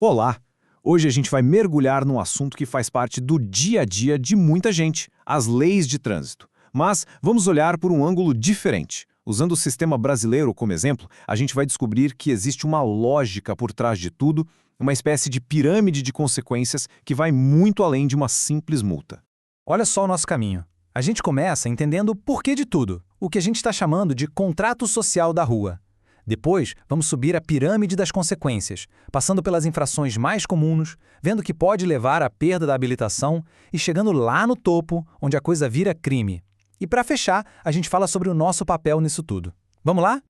Olá! Hoje a gente vai mergulhar num assunto que faz parte do dia a dia de muita gente, as leis de trânsito. Mas vamos olhar por um ângulo diferente. Usando o sistema brasileiro como exemplo, a gente vai descobrir que existe uma lógica por trás de tudo, uma espécie de pirâmide de consequências que vai muito além de uma simples multa. Olha só o nosso caminho. A gente começa entendendo o porquê de tudo, o que a gente está chamando de contrato social da rua. Depois, vamos subir a pirâmide das consequências, passando pelas infrações mais comuns, vendo que pode levar à perda da habilitação e chegando lá no topo, onde a coisa vira crime. E para fechar, a gente fala sobre o nosso papel nisso tudo. Vamos lá?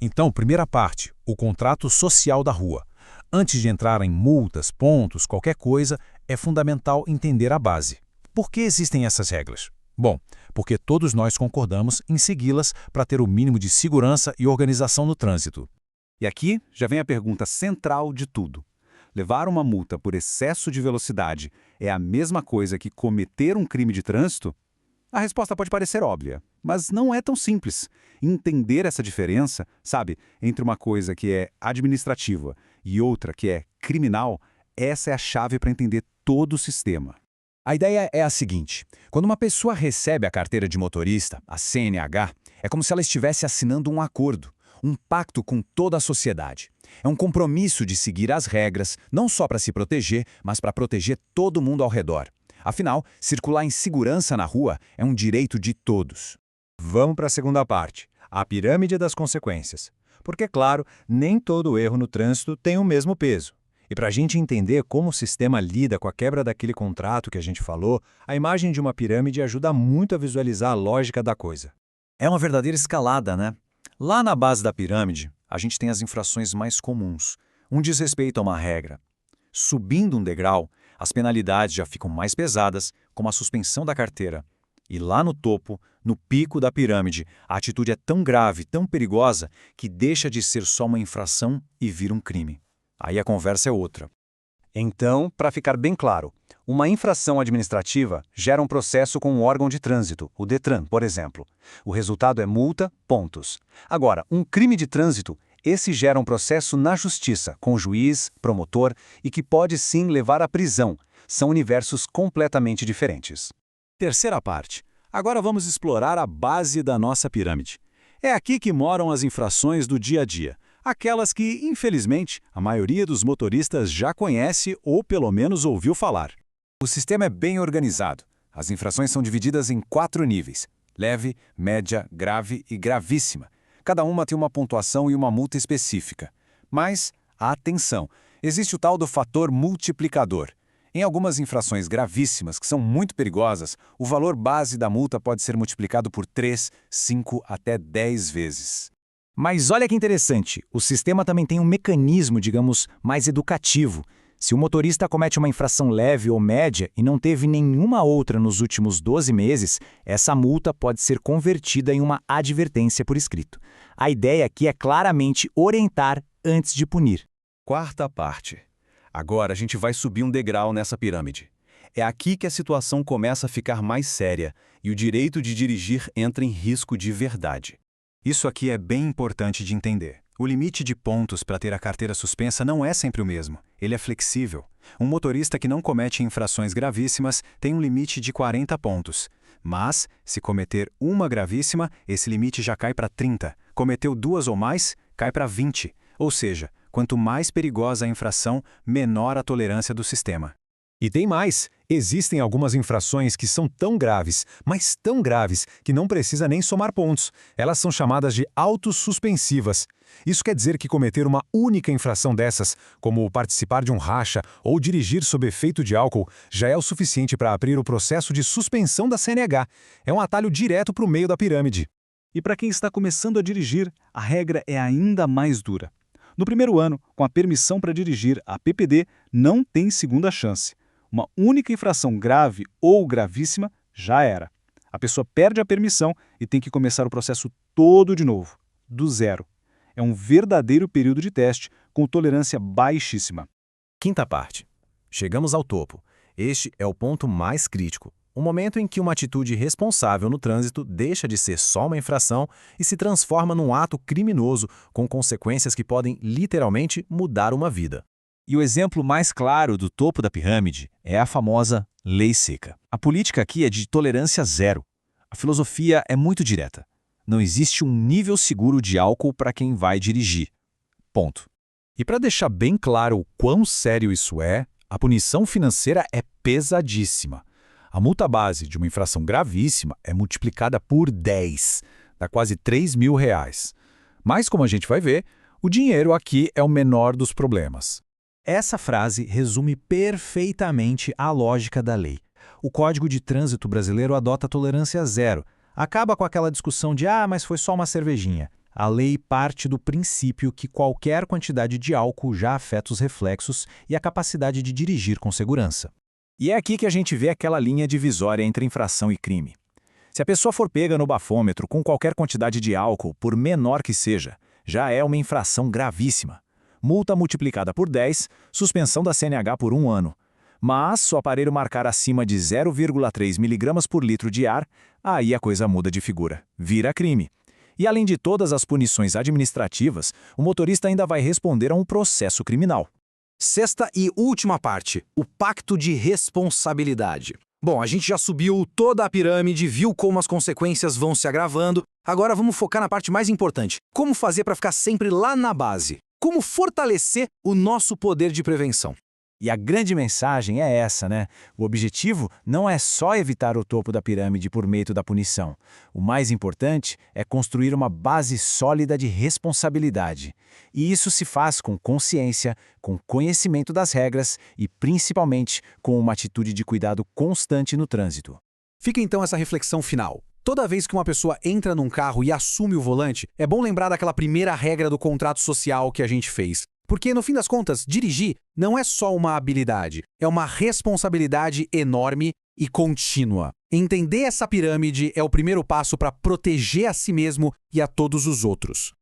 Então, primeira parte, o contrato social da rua. Antes de entrar em multas, pontos, qualquer coisa, é fundamental entender a base. Por que existem essas regras? Bom, porque todos nós concordamos em segui-las para ter o mínimo de segurança e organização no trânsito. E aqui já vem a pergunta central de tudo. Levar uma multa por excesso de velocidade é a mesma coisa que cometer um crime de trânsito? A resposta pode parecer óbvia, mas não é tão simples. Entender essa diferença, sabe, entre uma coisa que é administrativa e outra que é criminal, essa é a chave para entender todo o sistema. A ideia é a seguinte: quando uma pessoa recebe a carteira de motorista, a CNH, é como se ela estivesse assinando um acordo, um pacto com toda a sociedade. É um compromisso de seguir as regras, não só para se proteger, mas para proteger todo mundo ao redor. Afinal, circular em segurança na rua é um direito de todos. Vamos para a segunda parte, a pirâmide das consequências. Porque, claro, nem todo erro no trânsito tem o mesmo peso. E para a gente entender como o sistema lida com a quebra daquele contrato que a gente falou, a imagem de uma pirâmide ajuda muito a visualizar a lógica da coisa. É uma verdadeira escalada, né? Lá na base da pirâmide, a gente tem as infrações mais comuns, um desrespeito a uma regra. Subindo um degrau, as penalidades já ficam mais pesadas, como a suspensão da carteira. E lá no topo, no pico da pirâmide, a atitude é tão grave, tão perigosa, que deixa de ser só uma infração e vira um crime. Aí a conversa é outra. Então, para ficar bem claro, uma infração administrativa gera um processo com um órgão de trânsito, o Detran, por exemplo. O resultado é multa, pontos. Agora, um crime de trânsito, esse gera um processo na justiça, com juiz, promotor e que pode sim levar à prisão. São universos completamente diferentes. Terceira parte. Agora vamos explorar a base da nossa pirâmide. É aqui que moram as infrações do dia a dia. Aquelas que, infelizmente, a maioria dos motoristas já conhece ou pelo menos ouviu falar. O sistema é bem organizado. As infrações são divididas em 4 níveis: leve, média, grave e gravíssima. Cada uma tem uma pontuação e uma multa específica. Mas, atenção, existe o tal do fator multiplicador. Em algumas infrações gravíssimas, que são muito perigosas, o valor base da multa pode ser multiplicado por 3, 5 até 10 vezes. Mas olha que interessante, o sistema também tem um mecanismo, digamos, mais educativo. Se o motorista comete uma infração leve ou média e não teve nenhuma outra nos últimos 12 meses, essa multa pode ser convertida em uma advertência por escrito. A ideia aqui é claramente orientar antes de punir. Quarta parte. Agora a gente vai subir um degrau nessa pirâmide. É aqui que a situação começa a ficar mais séria e o direito de dirigir entra em risco de verdade. Isso aqui é bem importante de entender. O limite de pontos para ter a carteira suspensa não é sempre o mesmo. Ele é flexível. Um motorista que não comete infrações gravíssimas tem um limite de 40 pontos. Mas, se cometer uma gravíssima, esse limite já cai para 30. Cometeu 2 ou mais, cai para 20. Ou seja, quanto mais perigosa a infração, menor a tolerância do sistema. E tem mais, existem algumas infrações que são tão graves, mas tão graves, que não precisa nem somar pontos. Elas são chamadas de autossuspensivas. Isso quer dizer que cometer uma única infração dessas, como participar de um racha ou dirigir sob efeito de álcool, já é o suficiente para abrir o processo de suspensão da CNH. É um atalho direto para o meio da pirâmide. E para quem está começando a dirigir, a regra é ainda mais dura. No primeiro ano, com a permissão para dirigir, a PPD não tem segunda chance. Uma única infração grave ou gravíssima já era. A pessoa perde a permissão e tem que começar o processo todo de novo, do zero. É um verdadeiro período de teste com tolerância baixíssima. Quinta parte. Chegamos ao topo. Este é o ponto mais crítico. O momento em que uma atitude responsável no trânsito deixa de ser só uma infração e se transforma num ato criminoso com consequências que podem literalmente mudar uma vida. E o exemplo mais claro do topo da pirâmide é a famosa lei seca. A política aqui é de tolerância zero. A filosofia é muito direta. Não existe um nível seguro de álcool para quem vai dirigir. Ponto. E para deixar bem claro o quão sério isso é, a punição financeira é pesadíssima. A multa base de uma infração gravíssima é multiplicada por 10, dá quase R$ 3.000. Mas, como a gente vai ver, o dinheiro aqui é o menor dos problemas. Essa frase resume perfeitamente a lógica da lei. O Código de Trânsito brasileiro adota tolerância zero. Acaba com aquela discussão de mas foi só uma cervejinha. A lei parte do princípio que qualquer quantidade de álcool já afeta os reflexos e a capacidade de dirigir com segurança. E é aqui que a gente vê aquela linha divisória entre infração e crime. Se a pessoa for pega no bafômetro com qualquer quantidade de álcool, por menor que seja, já é uma infração gravíssima. Multa multiplicada por 10, suspensão da CNH por 1 ano. Mas, se o aparelho marcar acima de 0,3 mg por litro de ar, aí a coisa muda de figura. Vira crime. E além de todas as punições administrativas, o motorista ainda vai responder a um processo criminal. Sexta e última parte, o pacto de responsabilidade. Bom, a gente já subiu toda a pirâmide, viu como as consequências vão se agravando. Agora vamos focar na parte mais importante. Como fazer para ficar sempre lá na base? Como fortalecer o nosso poder de prevenção? E a grande mensagem é essa, né? O objetivo não é só evitar o topo da pirâmide por meio da punição. O mais importante é construir uma base sólida de responsabilidade. E isso se faz com consciência, com conhecimento das regras e, principalmente, com uma atitude de cuidado constante no trânsito. Fica então essa reflexão final. Toda vez que uma pessoa entra num carro e assume o volante, é bom lembrar daquela primeira regra do contrato social que a gente fez. Porque, no fim das contas, dirigir não é só uma habilidade, é uma responsabilidade enorme e contínua. Entender essa pirâmide é o primeiro passo para proteger a si mesmo e a todos os outros.